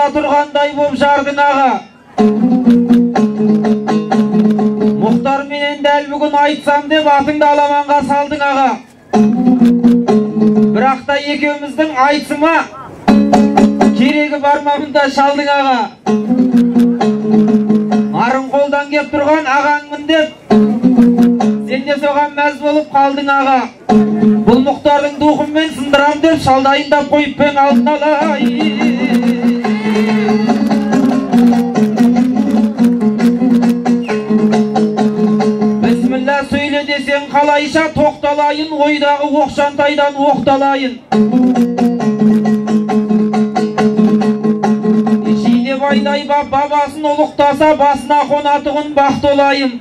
Turғандай боп жардың аға. Мұхтар менен дәл бүгін айтсам деп атыңды аламанға салдың аға. Бірақ та екеуміздің айтсыма керегі бармамында шалдың аға. Арын қолдан кеп тұрған ағаңмын деп сен де соған мәз болып қалдың аға. Бұл Мұхтардың духыммен сындырам деп шалдайындап қойып пен алдын алай. Сөйле десең қалайша тоқталайын, ойдағы оқшантайдан оқталайын. Жидебайдай бабасын ұлықтаса басына қонатығын бақты олайын.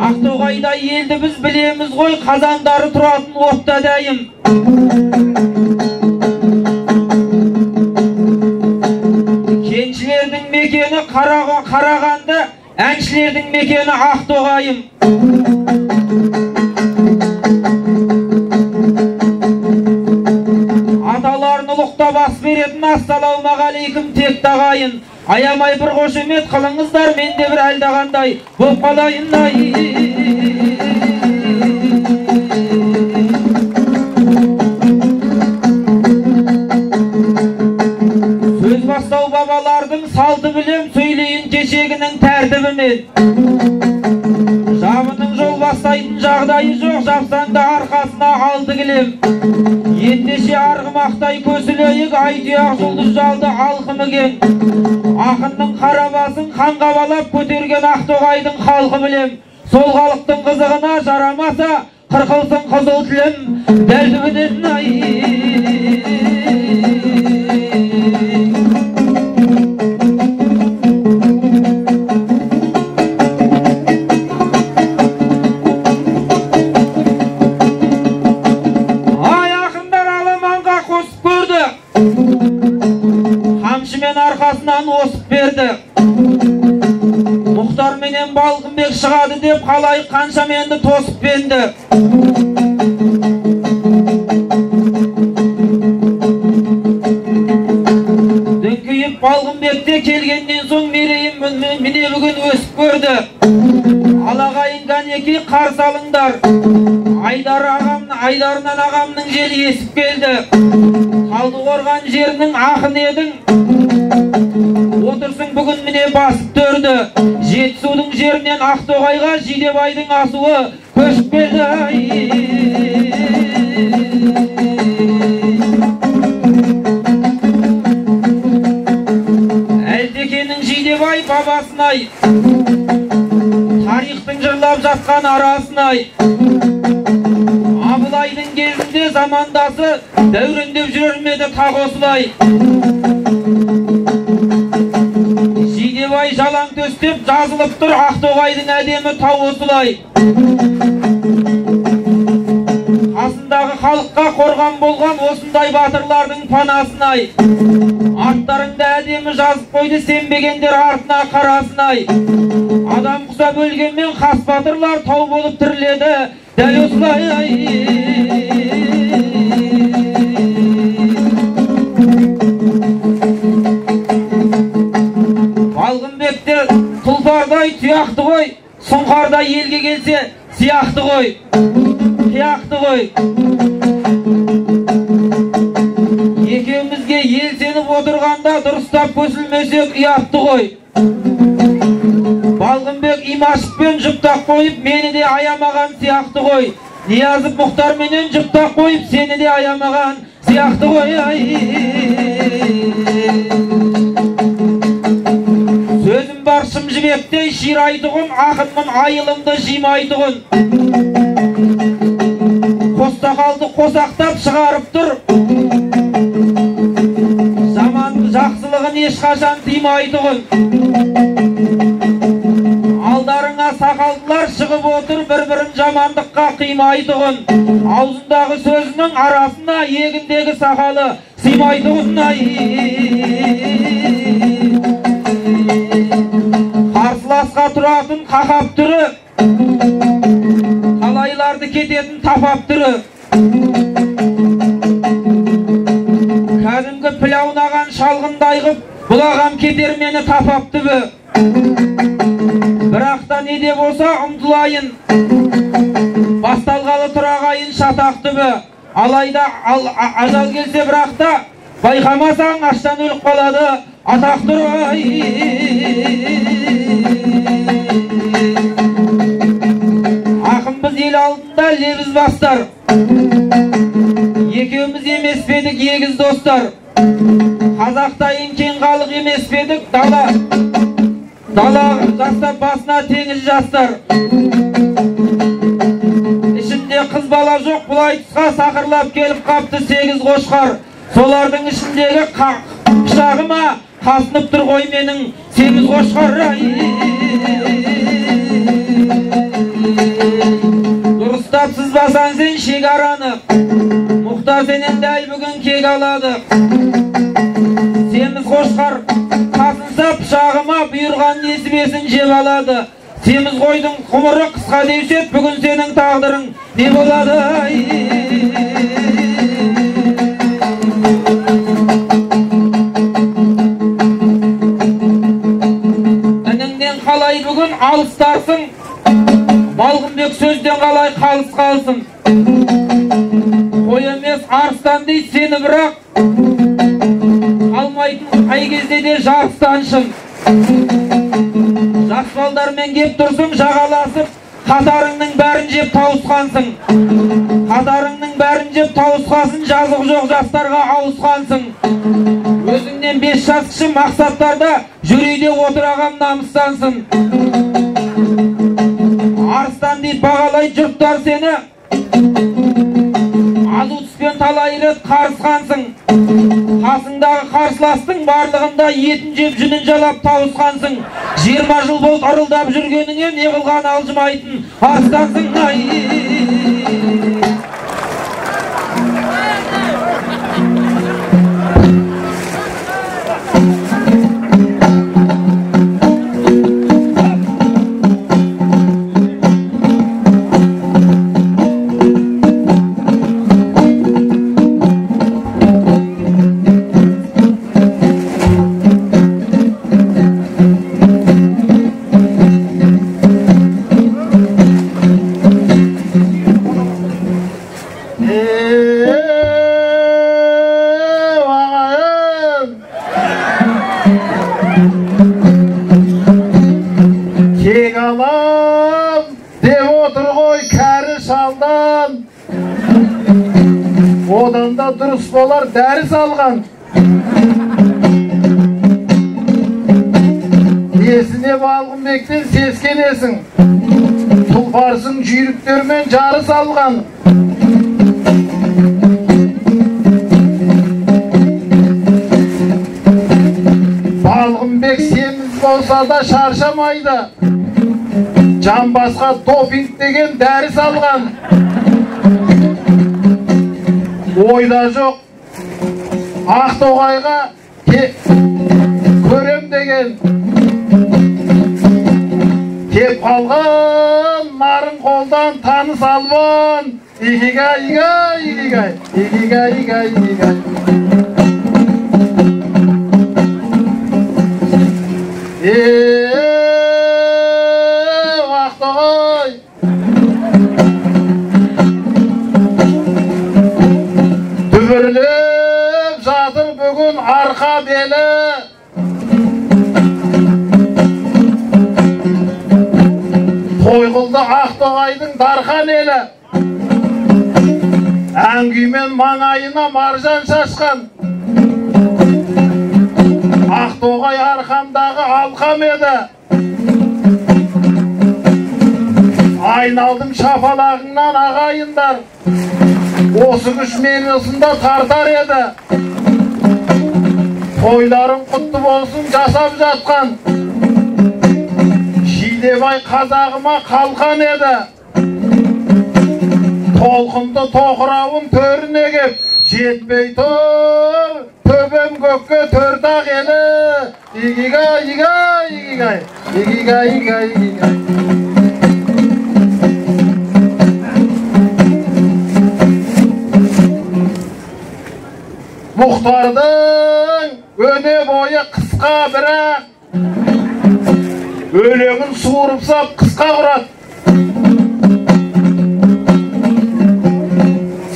Ақтоғайдай елді біз білеміз ғой, қазандары тұратын отта дәйім. Кеншілердің мекені Қарағанды, әншілердің мекені Ақтоғайым. Аталарын ұлықта бас беретін ассалаумағалейкум тек тағайын. Аямай бір қошемет қылыңыздар, мен де бір әлдағандай боп қалайын. Сөз бастау бабалардың салты білем, сөйлейін кешегінің тәртібімен. Жабының жол бастайтын жағдайы жоқ, жапсаңда арқасына алды кілем. Ендеше арғымақтай көсілейік, айтұяқ жұлдыз жалды алқымыген. Ақынның қарабасын қанға балап көтерген Ақтоғайдың халқы білем. Сол халықтың қызығына жарамаса, қырқылсын қызыл тілім, дәл түбінен арқасынан осып берді. Мұхтар менен Балғынбек шығады деп қалай қанша менді тосып бенді. Дүңкейіп Балғынбекте келгеннен соң мерейім міне бүгін өсіп көрді. Алағайын Ганеки қарсы алыңдар. Айдарынан ағамның жел есіп келді. Талдықорған жерінің ақын едің. Отырсың бүгін міне басып төрді. Жетісудың жерінен Ақтоғайға Жидебайдың асуы көшіп келді. Әлдекенің Жидебай бабасынай, тарихтың жырлап жатқан арасынай. Абылайдың кезінде замандасы дәурендеп жүрмеді тақ осылай. Жидебай жалаң төстеп жазылып тұр, Ақтоғайдың әдемі тау осылай. Қасындағы халыққа қорған болған осындай батырлардың панасынай. Аттарыңды әдемі жазып қойды, сенбегендер артына қарасынай. Адам құсап өлгенмен қас батырлар тау болып тіріледі, дәл осылай. Балғынбекте тұлпардай тұяқты ғой, сұңқарда елге келсе сияқты ғой, қияқты ғой. Екеумізге ел сеніп отырғанда дұрыстап көсілмесек ұятты ғой. Балғынбек Имашевпен жұптақ қойып, мені де аямаған сияқты ғой. Ниязып Мұхтар менен жұптақ қойып, сені де аямаған сияқты ғой. Сөзім бар шым жібектей ширайтұғын, ақынмын айылымды жимайтұғын. Қостақалды қосақтап шығарып тұр, маған ешқашан тимайтұғын. Алдарыңа сақалдылар шығып отыр, бір-бірін жамандыққа қимайтұғын. Аузындағы сөзінің арасына егіндегі сақалы сыймайтұғын. Қарсыласқа тұратын қақап түрі, талайларды кететін тапап түрі. Кәдімгі піл аунаған шалғындай қып, бұлағам кетер мені тапапты бі. Бірақта не де болса ұмтылайын, басталғалы тұрағайын шатақты бі. Алайда ажал келсе бірақта, байқамасаң аштан өліп қалады атақты. Ақынбыз ел алдында лебіз бастар, екеуміз емес педік егіз достар. Қазақтайын кен халық емес педік дала жастап басына теңіз жастар. Ішінде қыз бала жоқ, бұлай тұсқа сақырлап келіп қапты 8 қошқар. Солардың ішіндегі пышағыма қасынып тұр ғой менің 8 қошқар. Дұрыстап сызбасан сен шекараны, мұхтар сенен дәл бүгін кек алады. 8 қошқар қасынса пышағыма бұйырған несібесін жеп алады. 8 қойдың құмыры қысқа деусет, бүгін сенің тағдырың не болады? Ініңден қалай бүгін алыстарсың, Балғынбек сөзден қалай қалыс қалсың. Қой емес арыстан дейді сені, бірақ қалмайтын қай кезде де жарыстаншын. Жас балдармен кеп тұрсың жағаласып, қатарыңның бәрін жеп тауысқансың. Қатарыңның бәрін жеп тауысқасын, жазық жоқ жастарға ауысқансың. Өзіңнен 5 жас кіші мақсаттарда жүрейде отырағам намыстансын. Арыстан deyip бағалай жұрттар сені, азу түспен талай рет қарысқансың. Қасыңдағы қарсыластың барлығында етін жеп жүнін жалап тауысқансың. 20 жыл болып ырылдап жүргеніңе не қылған алжымайтын арыстансың. Одан да дұрыс болар дәріс алған. Несіне Балғынбектен сескенесің, тұлпарсың жүйріктермен жарыс алған. Балғынбек семіз болса да шаршамайды, жамбасқа допинг деген дәріс алған. Ойда жоқ Ақтоғайға көрем деген кеп қалған, нарын қолдан таныс албан. Игигай, игигай, игигай, игигай, игигай, игигай. Ақтоғай дүбірлеп жатыр бүгін арқа белі. Тойғылды Ақтоғайдың дархан елі, әңгүймен маңайына маржан шашқан. Ақтоғай арқамдағы алқам еді, айналдым шапалағыңнан ағайындар. Осы күш мені осында тартар еді. Toyların kutlu olsun жасап жатқан. Жидебай қазағыма қалқан еді. Толқынды тоқырауын төріне кеп, жетпей тұр, төбем көкке төртақ елі. Игигай, игигай, игигай, игигай, игигай, игигай. Мұхтардың өне бойы қысқа бірақ, өлеңін суырып сап қысқа құрат.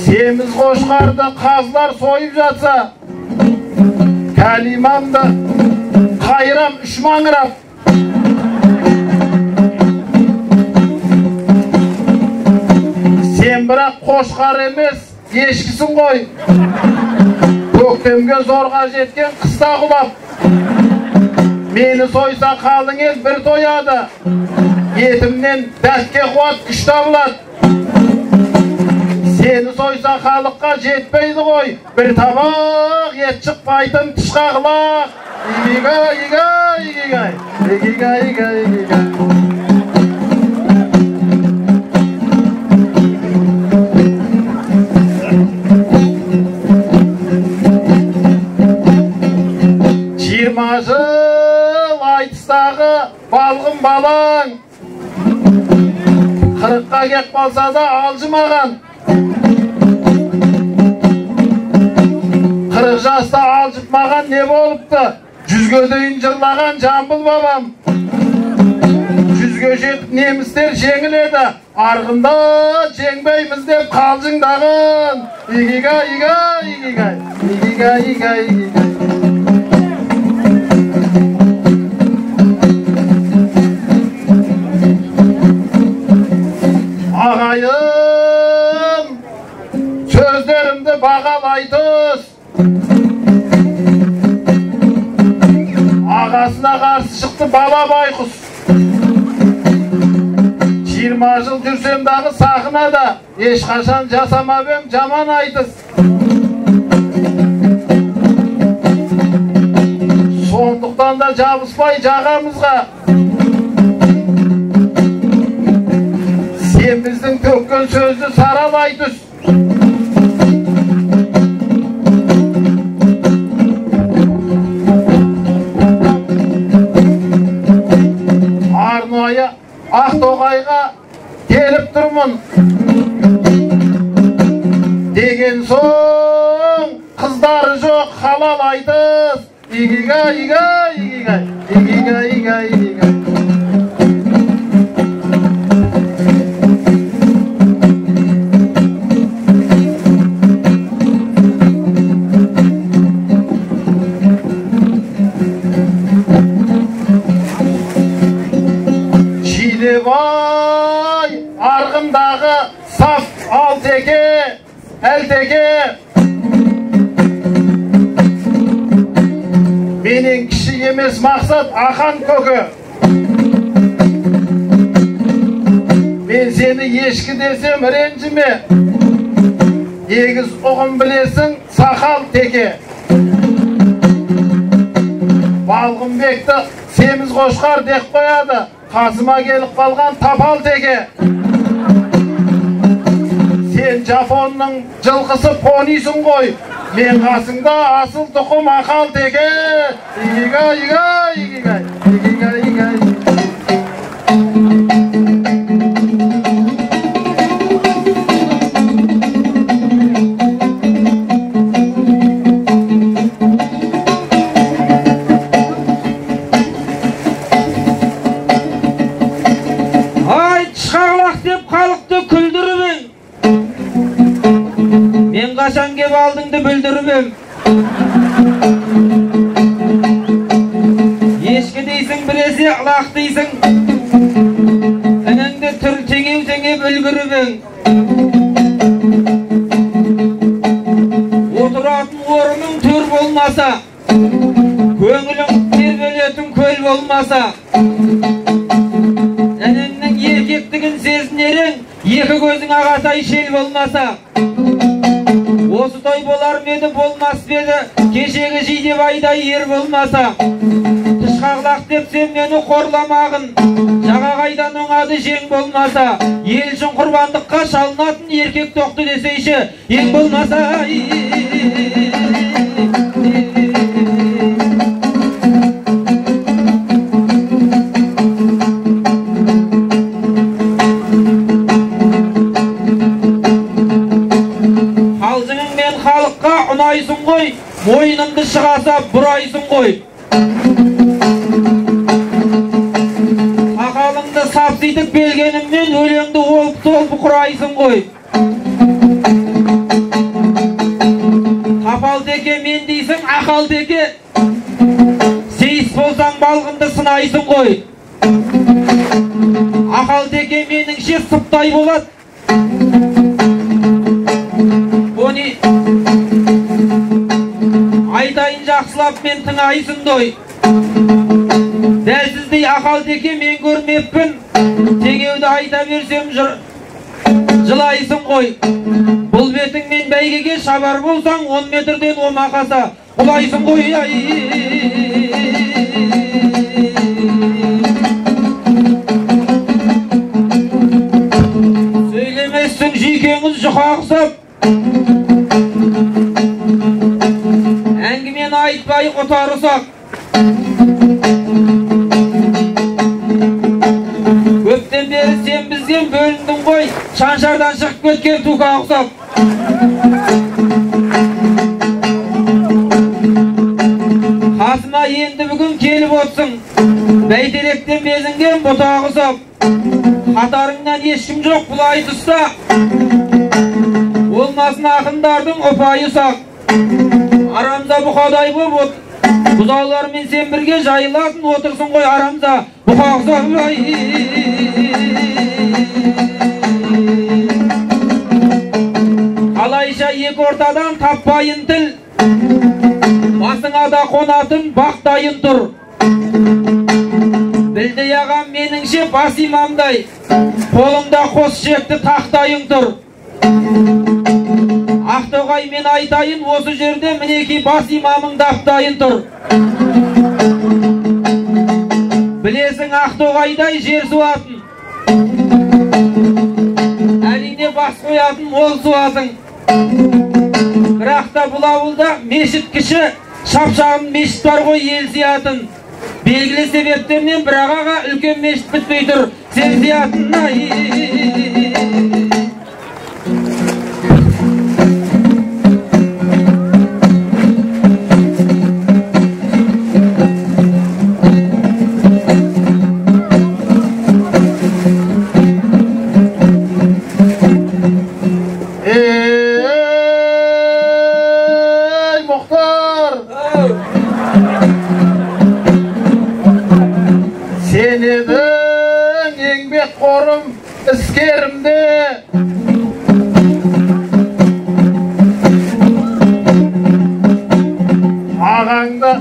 Семіз қошқарды қазлар сойып жатса, кәлимамды қайрам үш маңырап. Сен бірақ қошқар емес, ешкісін ғой. Көктемге зорға жеткен қыста құлап. Мені сойса қалың ел бір тояды. Етімнен дәтке қуат күш табылады. Сені сойса халыққа жетпейді ғой. Бір табақ ет шықпайтын тышқа қылақ. Игигай, игигай, игигай, игигай, игигай, игигай. Жыл айтыстағы балғын балаң, 40-қа кеп қалса да алжымаған. 40 жаста алжытмаған не болыпты? 100-ге дейін жырлаған Жамбыл бабам. 100-ге жетіп немістер жеңіледі, арғында жеңбейміз деп қалжыңдағын. Игигай, игигай, игигай, игигай, игигай, игигай. Ағайын, сөздерімді бағалайтыз. Ағасына қарсы шықты бала байқұс. 20 жыл жүрсем дағы сахнада, ешқашан жасамап ем жаман айтыс. Сондықтан да жабыспай жағамызға. Сен біздің төккен сөзді саралай түс. Арнайы Ақтоғайға келіп тұрмын деген соң, қыздары жоқ халал айтыс. Игигай, игигай, игигай, игигай, игигай, игигай. Жидебай арғындағы сап алтеке, әлтеке. Менен кіші емес мақсат ақан көкі. Мен сені ешкі десем ренжіме. Егіз ұғым білесің сақал теке. Балғынбекті семіз қошқар деп қояды. Қасыма келіп қалған тапал теке. Сен Жапонның жылқысы понисың ғой. Мен қасыңда асыл тұқым ақал теке. Игигай, игигай, игигай, игигай, игигай. Қашан кеп алдыңды бүлдіріп ем. Ешкі дейсің біресе ылақ дейсің. Ініңді түр теңеп үлгіріп ең. Отыратын орының төр болмаса, көңілің тербелетін көл болмаса, ініңнің еркектігін сезінерің, екі көзің ағатай шел болмаса, Осы той болар меді болмас беді, кешегі жидебайдай ер болмаса. Тышқағлақ деп сен мені қорламағын, жаға қайдан оңады жең болмаса. Ел үшін құрбандыққа шалынатын еркек тоқты десейші, ең болмаса. Қалжыңыңмен халыққа ұнайсың ғой, мойныңды шығаса бұрайсың ғой. Сақалыңды сапситып белгеніммен өлеңді олып-толпы құрайсың ғой. Тапал-теке мен дейсің ақал-теке, сейіс болсаң балғынды сынайсың ғой. Ақал-теке меніңше сыптай болады. Оны айтайын жақсылап мен тыңайсың дой. Дәлсіздей ақал-теке мен көрмеппін, тегеуді айта берсем жылайсың ғой. Бұл бетіңмен бәйгеге шабар болсаң, 10 метрден омақаса құлайсың ғой. Сөйлемессің жүйкеңіз жұқа ұқсап, әңгімені айтпай ұтар ұсақ. Көптен бері сен бізден бөліндің ғой, шаншардан шығып кеткен туқа ұқсап. Қасыма енді бүгін келіп отсың, бәйтеректен безінген бұтақ ұсап. Қатарыңнан ешкім жоқ бұлай тұста, болмасын ақындардың ұпайы ұсақ. Арамда бұқадай боп от, бұзаулармен сен бірге жайылатын отырсың ғой арамда бұқа ұқсап. Қалайша екі ортадан таппайын тіл, басыңа да қонатын бақтайын тұр. Білді ағам меніңше бас имамдай, қолыңда қос шекті тақтайын тұр. Ақтоғай мен айтайын осы жерде мінеки бас имамың даптайын тұр. Білесің Ақтоғайдай жер суатын, әрине бас қоятын ол суатың. Бірақ та бұл ауылда мешіт кіші, шапшағын мешіт бар ғой ел сиятын. Белгілі себептерінен бір ағаға үлкен мешіт бітпей тұр, сен сиятын. İskerimde ağanda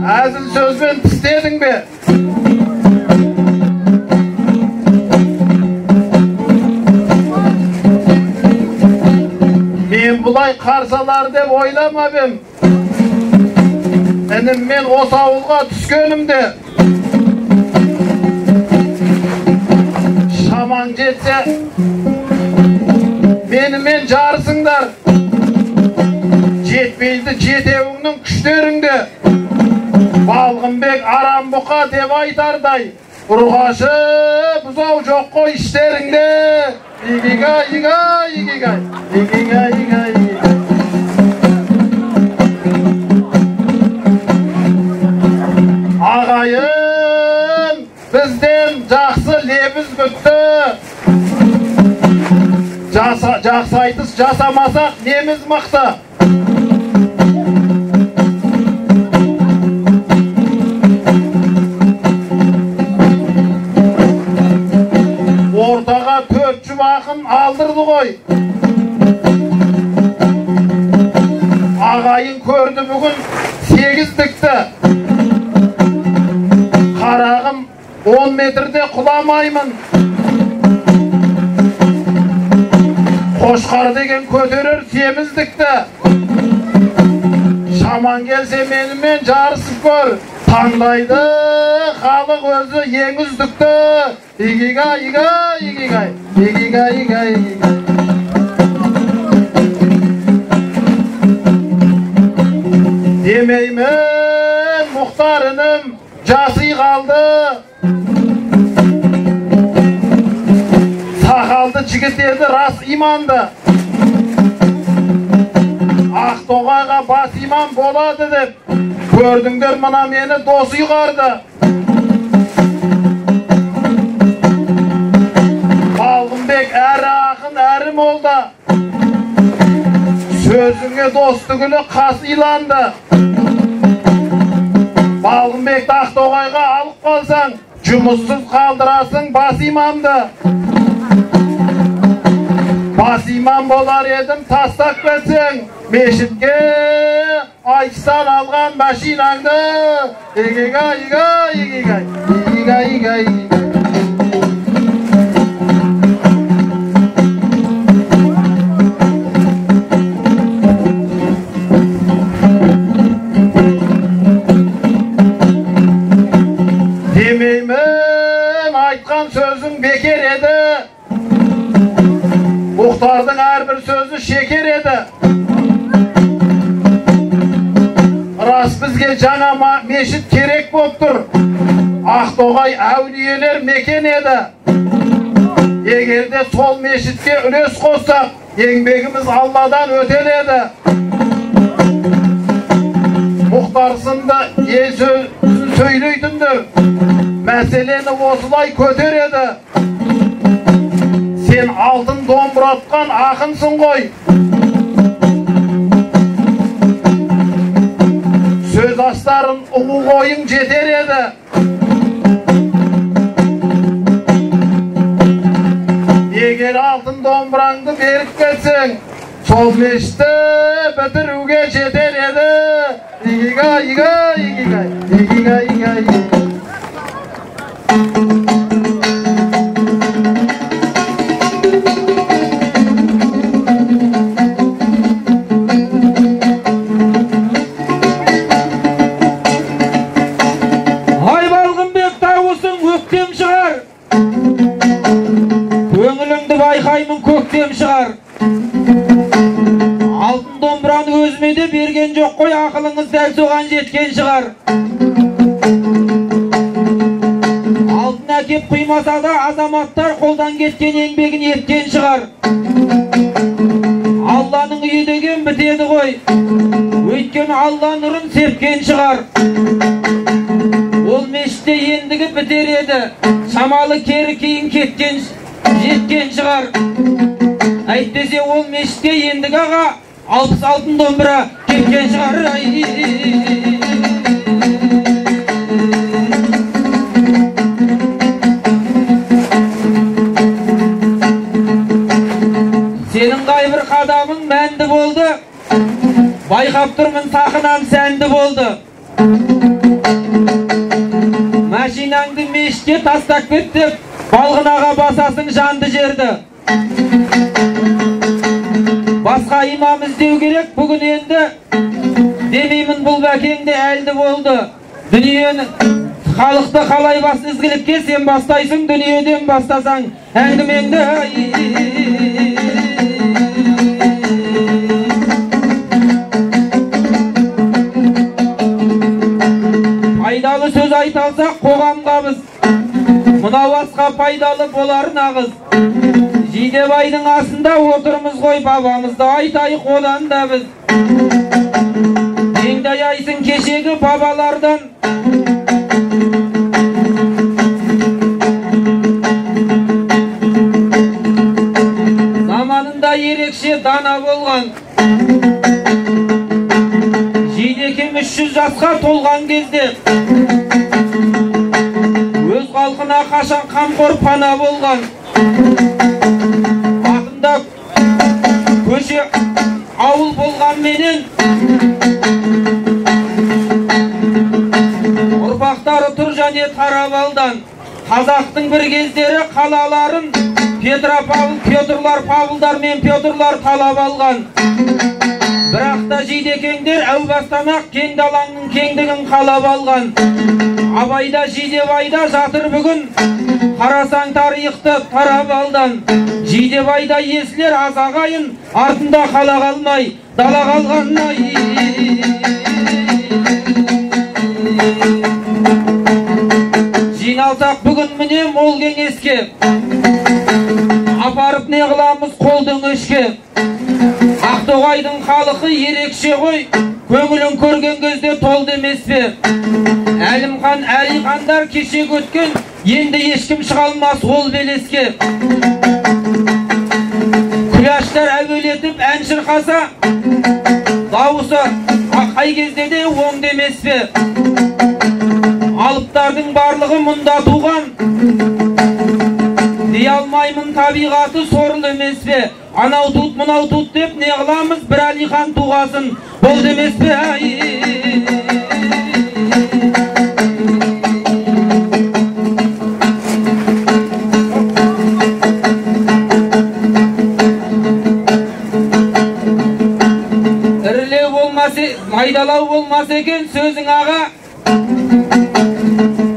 azil sözben pisledin be. Men bulay karsalar dep oylamabım. Enim men осы ауылға түскенімде шаман жетсе менімен жарысыңдар, жетпейді жетеуіңнің күштеріңде. Балғынбек арам бұқа деп айтардай, ұрғашы бұзау жоқ қой іштеріңде. Игигай, игай, игигай, игигай, игай, игигай. Ағайын бізден жақсы лебіз күтті. Жақсы айтыс жасамасақ неміз мықты. Ортаға 4 жұбақын алдырды ғой. Ағайын көрді бүгін 8-дікті. Қарағым 10 метрде құламаймын. Qo'shqar degan ko'terer semizlikda. Şaman gelse menimmen jarısıp kör. Tandaydı xalq özü eng üzdükdə. İgigay, igay, igigay. İgigay, igay, igigay. Demeymen muhtarınım jası kaldı. Sakaldı jigit edi ras imandı. Aqtoğayga bas iman boladı dep gördüңдер mına meni dosu yugardı. Balgınbek әрі ақын әрі молда. Sözüne dostluğunu kas ilandı. Balgınbek'te Aqtoğayga alıp kalsan jumussuz kaldırasın bas imamdı. Bas imam bolar edim taslak versin. Meşitke ayçsan algan maşinangdı. İgigay, igay, igigay. İgigay, igay, igigay. Demeymen aytkan sözün beker edi. Muhtardın her bir sözü şeker edi. Ras bizge jana meşit kerek boptur. Aqtoğay avliyeler meken edi. Egerde sol meşitke üles koysak, еңбегimiz Allah'dan ötel edi. Muhtarsında el sözün söylüydündür. Meseleni osulay köter edi. Sen altın domburatkan akınsın koy. Söz asların uğu koyun jeter edi. Eğer altın domburandı berip gelsin, sol meşte bitiruge jeter edi. İgigay, igay, igigay. İgigay, igay, igigay. Bayqaymun köktem шығар. Алтын домбыраны өзіме де берген жоқ қой, ақылыңыз дәл соған жеткен шығар. Алтын әкеп құймаса да азаматтар қолдан кеткен еңбегін еткен шығар. Алланың үйі деген бітеді ғой, өйткені Алла нұрын сепкен шығар. Ол мешітте ендігі бітер еді, шамалы кері кейін кеткен жеткен шығар. Әйтпесе ол мешітке ендігі аға 60 алтын домбыра кеткен шығар. Сенің қайбір қадамың мәнді болды, байқап тұрмын сақынам сәнді болды. Машинаңды мешітке тастап кеттіп, балғынаға басасың жанды жерді. Басқа имам іздеу керек бүгін енді. Демеймін бұл бәкеңде әлді болды. Дүниені, халықты қалай бас ізгілікке сен бастайсың, дүниеден бастасаң әңгімеңді. Пайдалы сөз айталсақ қоғамға біз. Мынау асқа пайдалы болар нағыз. Жидебайдың асында отырмыз ғой, бабамызды айтайық одан да біз. Еңдай айсың кешегі бабалардан. Заманында ерекше дана болған. Жидекем 300 жасқа толған кезде өз халқына қашан қамқор пана болған. Ақында көше ауыл болған менен ұрпақтары тұр және Тарабалдан. Қазақтың бір кездері қалаларын Петропавл Петрлар Павлдар мен Петрлар талап алған. Бірақ та жидекеңдер әу бастан-ақ кең далаңның кеңдігін қалап алған. Абайда Жидебайда жатыр бүгін, қарасаң тарихты тарап алдан. Жидебайда есілер аз ағайын, артында қала қалмай, дала қалғаннай. Жиналсақ бүгін міне мол кеңеске, апарып не қыламыз қолдың өшке. Ақтоғайдың халқы ерекше ғой, көңілін көрген кезде толды емес пе? Әлімхан Әлихандар кешек өткен, енді ешкім шығалмас ол белеске. Күләштер әуелетіп ән шырқаса, дауысы қай кезде де оң демес пе? Алыптардың барлығы мұнда туған, дей алмаймын табиғаты сорлы емес пе? Анау тут, мұнау тут деп не қыламыз, бір Әлихан туғасын, бол демес пе? Ірілеу болмасы, майдалау болмасы екен сөзің аға,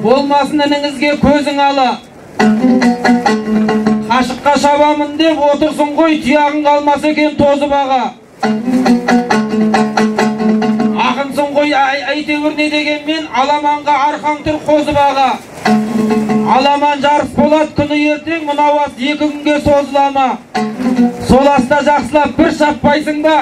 болмасын ініңізге көзің ала. Қашыққа шабамын деп отырсын ғой, тұяғың қалмас екен тозып аға. Ақынсың ғой әйтеуір не дегенмен, аламанға арқаң тұр қозып аға. Аламан жарыс болады күні ертең, мынау ас 2 күнге созылама. Сол аста жақсылап бір шаппайсың ба?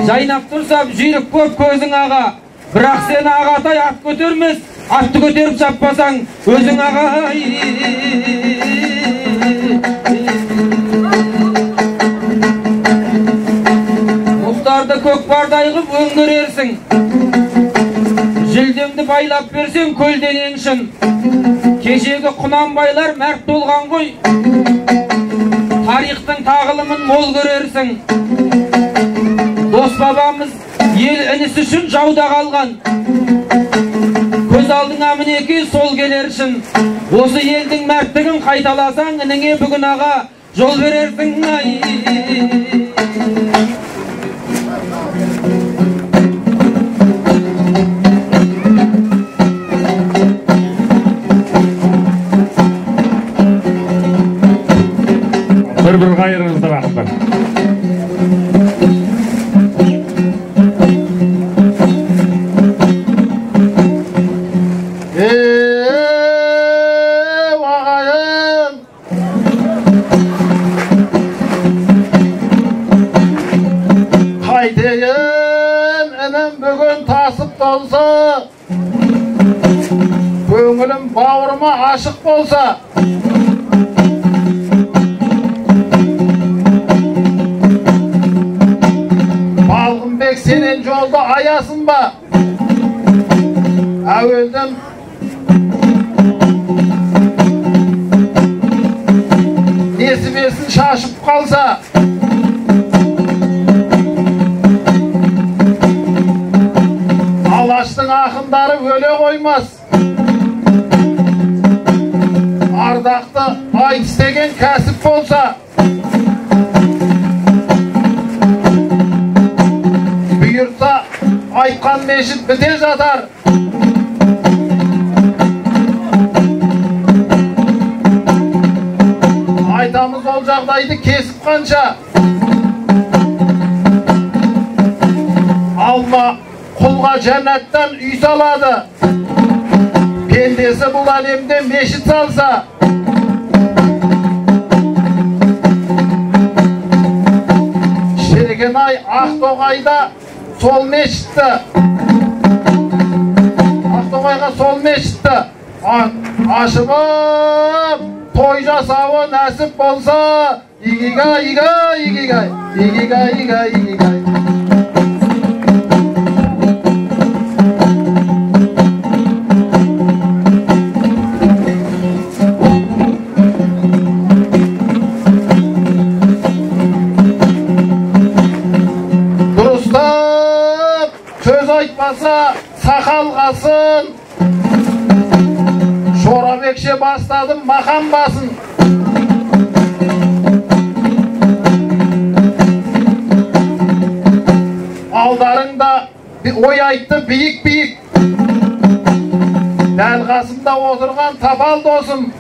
Жайнап тұрсап жүйрік көп көзің аға. Бірақ сені ағатай ат көтермес, атты көтеріп шаппасаң өзің аға. Мұхтарды көкпардай қып өңгерерсің, жүлдемді байлап берсең көлден еңшін. Кешегі Құнанбайлар мәрт толған ғой, тарихтың тағылымын мол көрерсің. Дос бабамыз ел інісі үшін жауда қалған, көз алдыңа мінеки сол келершін. Осы елдің мәрттігін қайталасаң, ініңе бүгін аға жол берерсің. Бір қайырыңызды рахмет. Қайтейін інім бүгін тасып толса, көңілім бауырыма ашық болса. Балғынбек сенен жолды аясын ба? Әуелден несібесін шашып қалса, Алаштың ақындары өле қоймас. Ардақты айтыс деген кәсіп болса, бұйыртса айтқан мешіт біте жатар. Айтамыз ол жағдайды кесіп қанша, алма құлға жәннаттан үй салады, пендесі бұл әлемде мешіт салса. Шірген-ай Ақтоғайда сол мешітті, Ақтоғайға сол мешітті ашып той жасауы нәсіп болса, игигай, игигай, игигай, игигай, игигай, игигай. Айтпаса сақалғасын, Шорабекше бастадым мақан басын. жайында ой айтты биік-биік. Дәл қасымда отырған Тапал досым.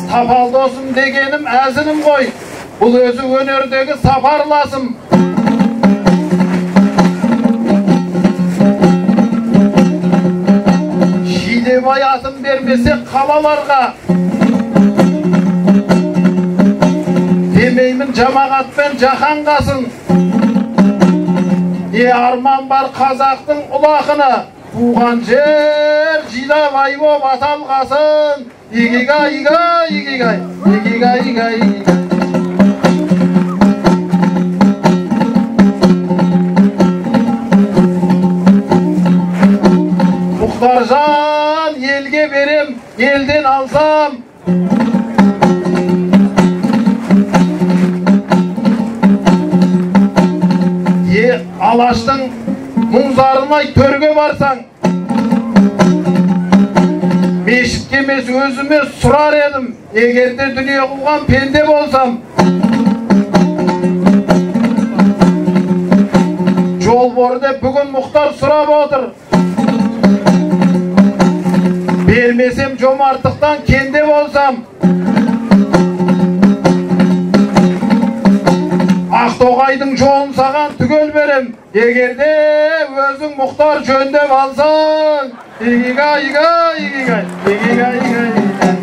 Тапал досым дегенім әзілім ғой. Бұл өзі өнердегі сапарласым. Шидебай атын бермесе қалаларға. Демеймін жамағатпен жаһан қасын. Арман бар қазақтың ұлақыны. Туған жер Жидебай боп аталғасын. Игигай, игай, игигай, игигай, игай, игигай. Мұхтаржан елге берем, елден алсам. Алаштың мұңзарынай төрге барсаң, мешітке емес өзіме сұрар едім, егерде дүние қылған пенде болсам. Жол борде бүгін Мұхтар сұрап отыр. Бермесем жомарттықтан кенде болсам. Ақтоғайдың жолын саған түгел берем, егерде өзің Мұхтар жөндеп алсаң. Игигай, игай, игигай, игигай, игигай, игигай.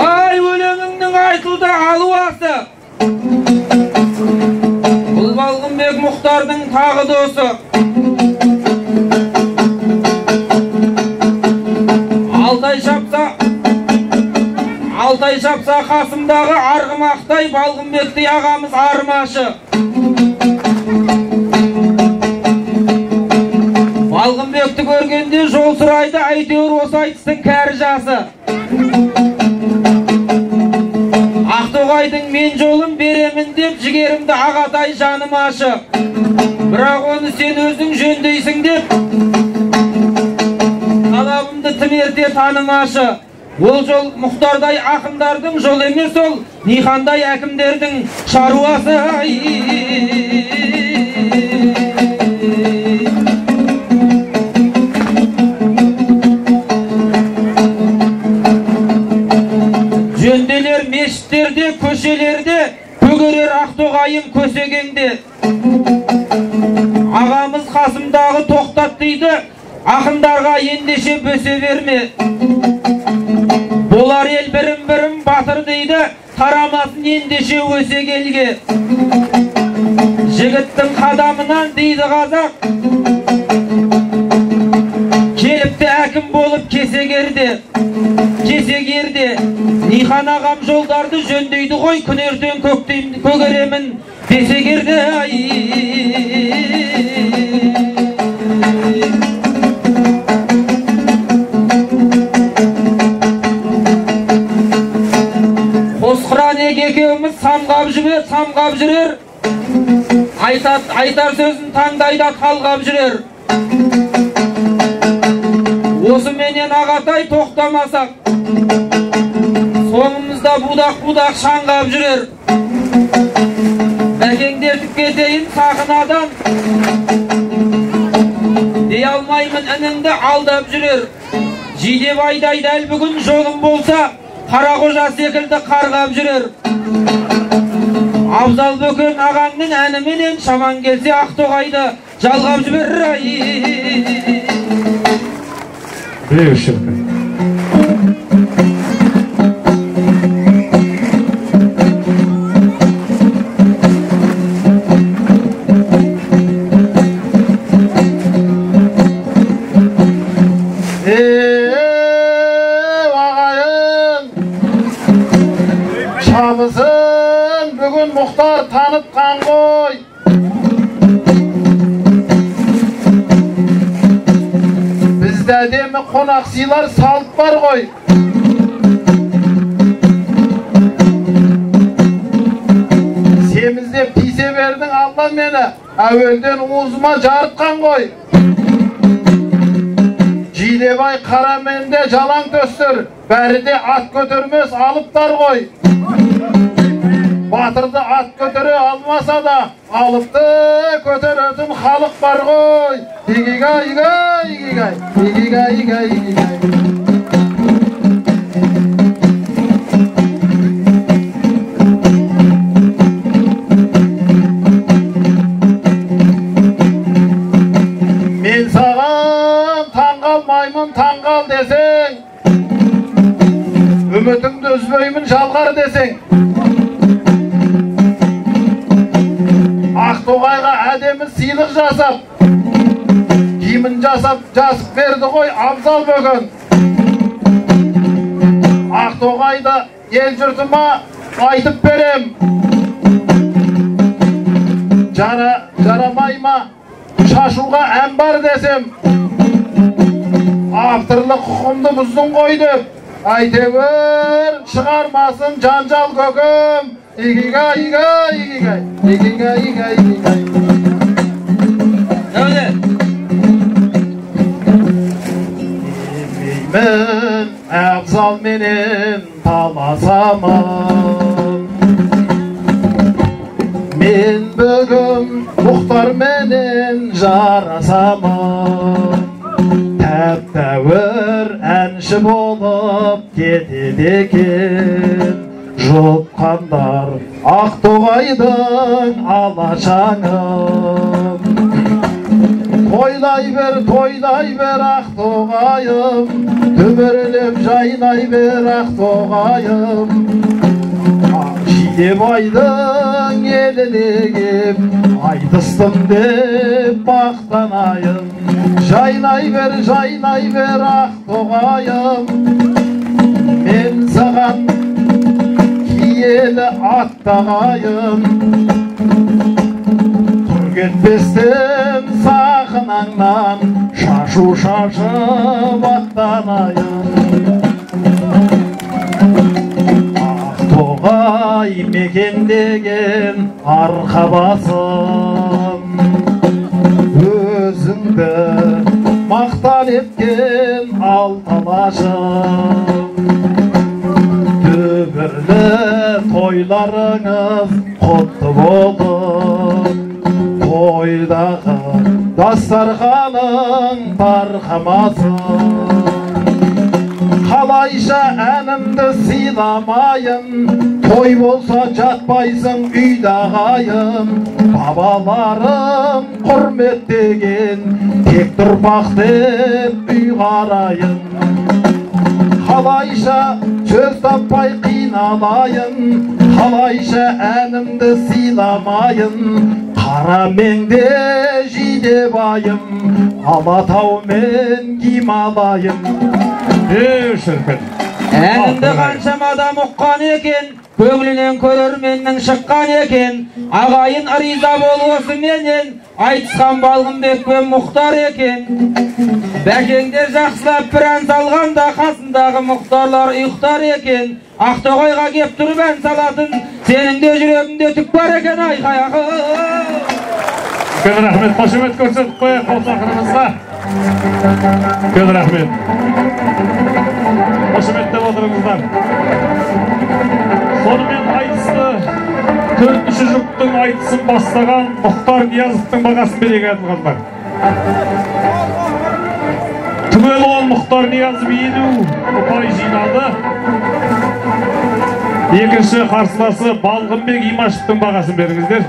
Ай, өлеңіңнің айтылды алуасы. Бұл Балғынбек Мұхтардың тағы досы. Алтай шапса қасымдағы Арғымақтай Балғынбекті ағамыз армашы. Балғынбекті көргенде жол сұрайды, әйтеуір осы айтыстың кәрі жасы. Ақтоғайдың мен жолын беремін деп жігерімді Ағатай жаным ашық. Бірақ оны сен өзің жөндейсің деп талабымды тым ерте танымашы. Ол жол Мұхтардай ақындардың жол емес, ол Нихандай әкімдердің шаруасы. Жөнделер мешіттерде, көшелерде, көгерер Ақтоғайым көсегеңде. Ағамыз қасымдағы тоқтат дейді, ақындарға ендеше бөсе берме. Болар ел бірім-бірім батыр дейді, тарамасын ендеше өсе келге. Жігіттің қадамынан дейді қазақ, келіпті әкім болып кесегерде. Нихан ағам жолдарды жөндейді ғой, күн ертең көгеремін десегерде. Екеуміз самғап жүрер, айтар сөзін таңдайда талғап жүрер. Осы менен Ағатай тоқтамасақ, соңымызда будақ-будақ шаңғап жүрер. Бәкеңдетіп кетейін сақынадан, дей алмаймын ініңді алдап жүрер. Жидебайдай дәл бүгін жолым болса, Қарақожа секілді қарғап жүрер. Абзал Бөкен ағаңның әніменен шаман келсе Ақтоғайды жалғап жібер. Біреу шіркін. Шабысын бүгін Мұхтар танытқан ғой. Бізде әдемі қонақ сыйлар салт бар ғой. Семізде писе бердің Алла мені, әуелден уызыма жарытқан ғой. Жидебай Қараменде жалаң төстір, бәрі де ат көтермес алыптар ғой. Батырды ат көтере алмаса да, алыпты көтеретін халық бар ғой. Игигай, игигай, игигай, игигай, игигай, игигай. Мен саған таңғалмаймын, таңғал десең, үмітіңді үзбеймін, жалғар десең. Ақтоғайға әдемі сыйлық жасап, киімін жасып берді ғой Абзал бөгін. Ақтоғайда ел жұртыма айтып берем, жарамай ма шашуға ән бар десем, авторлық құқымды бұздың ғой деп, әйтеуір шығармасын жанжал көкім. Игигай, игигай, игигай, игигай, игигай, игигай. Öyle. Bilmeymen Abzal menin talasamam. Men bugün Muhtar menin jarasamam. Tep-tevir enşi bolup ketedeken. Жұтқандар Ақтоғайдың алашаңым. Тойлай бер Ақтоғайым, түбірлеп жайнай бер Ақтоғайым. Жидебайдың еліне кеп, айтыстым деп мақтанайын. Жайнай бер Ақтоғайым, мен саған елі аттағайын. Тұр кетпестен сақынаңнан, шашу шашып аттанайын. Ақтоғай мекендеген арқа басым, өзіңді мақтан еткен алталашым. Түбірлі тойларыңыз құтты болды, тойдағы дастарханың тарқамасын. Қалайша әнімді сыйламайын, той болса жатпайсың үйдағайын. Бабаларым құрметтеген, тек тұрпақ деп үй қарайын. Қалайша сөз таппай қиналайын, қалайша әнімді сыйламайын. Қарамеңде Жидебайым, Алатау мен Гималайым. Шіркін. Әнімді қаншам адам ұққан екен, көңілінен көрерменнің шыққан екен. Ағайын риза болғысы менен, айтысқан Балғынбек пен Мұхтар екен. Бәкеңдер жақсылап бір ән салғанда, қасындағы Мұхтарлар ұйықтар екен. Ақтоғайға кеп тұрып ән салатын, сенің де жүрегіңде түк бар екен, айқай ақы. Көп рахмет, қошемет көрсетіп қояйық қол сақырымызға. Көп рахмет. Қошеметтеп отырыңыздар. Сонымен айтысты, төртінші жұптың айтысын бастаған Мұхтар Ниязовтың бағасын береге айтылғандар. Түгел ол Мұхтар Ниязов 50 ұпай жинады. Екінші қарсыласы Балғынбек Имашевтың бағасын беріңіздер.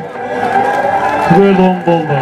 Түгел 10 болды.